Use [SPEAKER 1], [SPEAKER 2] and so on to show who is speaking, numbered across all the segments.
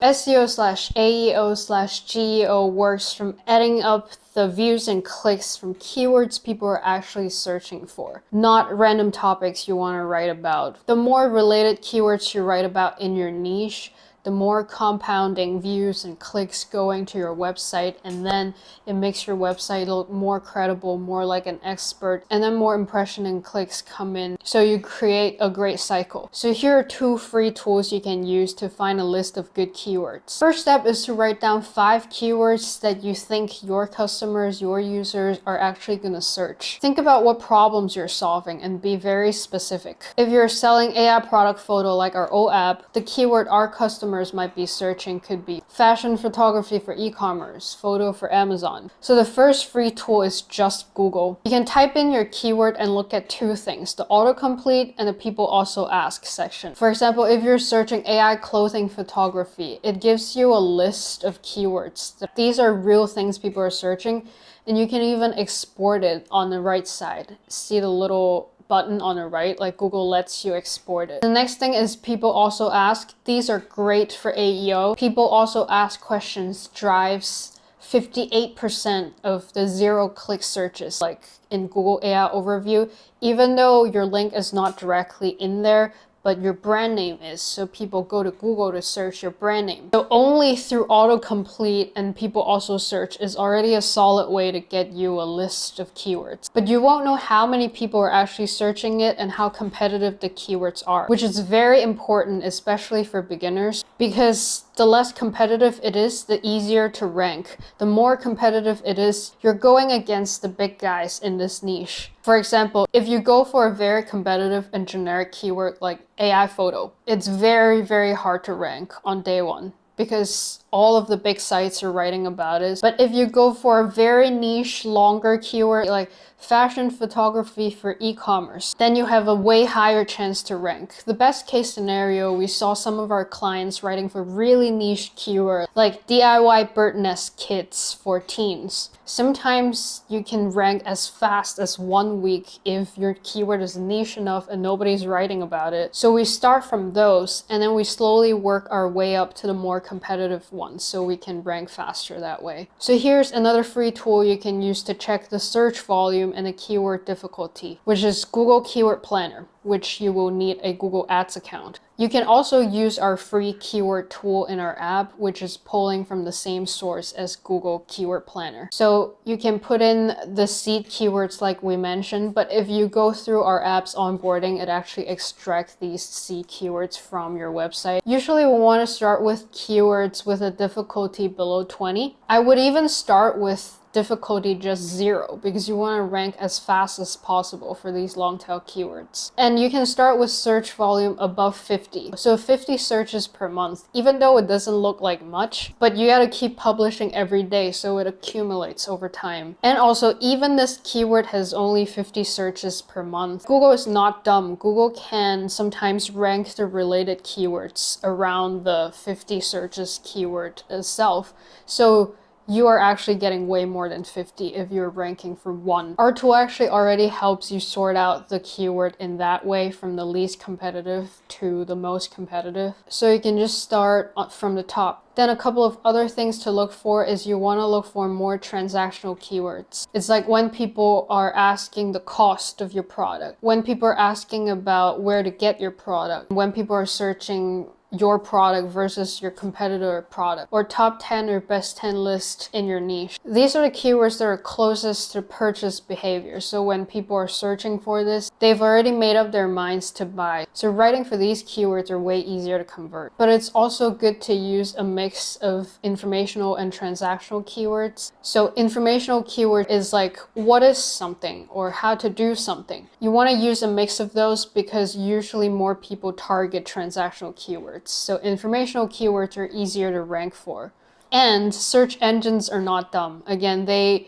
[SPEAKER 1] SEO/AEO/GEO works from adding up the views and clicks from keywords people are actually searching for, not random topics you want to write about. The more related keywords you write about in your niche, the more compounding views and clicks going to your website, and then it makes your website look more credible, more like an expert, and then more impression and clicks come in. So you create a great cycle. So here are 2 free tools you can use to find a list of good keywords. First step is to write down 5 keywords that you think your customers, your users are actually going to search. Think about what problems you're solving and be very specific. If you're selling AI product photo like our old app, the keyword our customers might be searching could be fashion photography for e-commerce, photo for Amazon. So the first free tool is just Google. You can type in your keyword and look at 2 things, the autocomplete and the people also ask section. For example, if you're searching AI clothing photography, it gives you a list of keywords. These are real things people are searching, and you can even export it on the right side. See the little button on the right, like Google lets you export it. The next thing is people also ask. These are great for AEO. People also ask questions drives 58% of the 0-click searches, like in Google AI overview, even though your link is not directly in there, but your brand name is, so people go to Google to search your brand name. So only through autocomplete and people also search is already a solid way to get you a list of keywords. But you won't know how many people are actually searching it and how competitive the keywords are, which is very important, especially for beginners, because the less competitive it is, the easier to rank. The more competitive it is, you're going against the big guys in this niche. For example, if you go for a very competitive and generic keyword like AI photo, it's very, very hard to rank on day 1, because all of the big sites are writing about it. But if you go for a very niche, longer keyword like fashion photography for e-commerce, then you have a way higher chance to rank. The best case scenario, we saw some of our clients writing for really niche keywords like DIY bird nest kits for teens. Sometimes you can rank as fast as 1 week if your keyword is niche enough and nobody's writing about it. So we start from those and then we slowly work our way up to the more competitive ones so we can rank faster that way. So here's another free tool you can use to check the search volume and the keyword difficulty, which is Google Keyword Planner, which you will need a Google Ads account. You can also use our free keyword tool in our app, which is pulling from the same source as Google Keyword Planner. So you can put in the seed keywords like we mentioned, but if you go through our app's onboarding, it actually extracts these seed keywords from your website. Usually we want to start with keywords with a difficulty below 20. I would even start with difficulty just 0 because you want to rank as fast as possible for these long tail keywords. And you can start with search volume above 50. So 50 searches per month, even though it doesn't look like much, but you gotta keep publishing every day so it accumulates over time. And also, even this keyword has only 50 searches per month. Google is not dumb. Google can sometimes rank the related keywords around the 50 searches keyword itself. So you are actually getting way more than 50 if you're ranking for 1. Our tool actually already helps you sort out the keyword in that way from the least competitive to the most competitive. So you can just start from the top. Then a couple of other things to look for is you want to look for more transactional keywords. It's like when people are asking the cost of your product, when people are asking about where to get your product, when people are searching your product versus your competitor product, or top 10 or best 10 list in your niche. These are the keywords that are closest to purchase behavior. So when people are searching for this, they've already made up their minds to buy. So writing for these keywords are way easier to convert. But it's also good to use a mix of informational and transactional keywords. So informational keyword is like what is something or how to do something. You want to use a mix of those because usually more people target transactional keywords. So informational keywords are easier to rank for. And search engines are not dumb. Again, they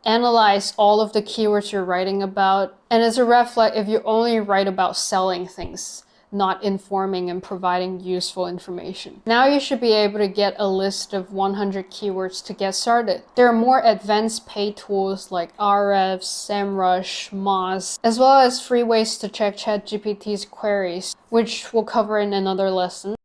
[SPEAKER 1] analyze all of the keywords you're writing about. And it's a red flag if you only write about selling things, not informing and providing useful information. Now you should be able to get a list of 100 keywords to get started. There are more advanced paid tools like Ahrefs, SEMrush, Moz, as well as free ways to check ChatGPT's queries, which we'll cover in another lesson.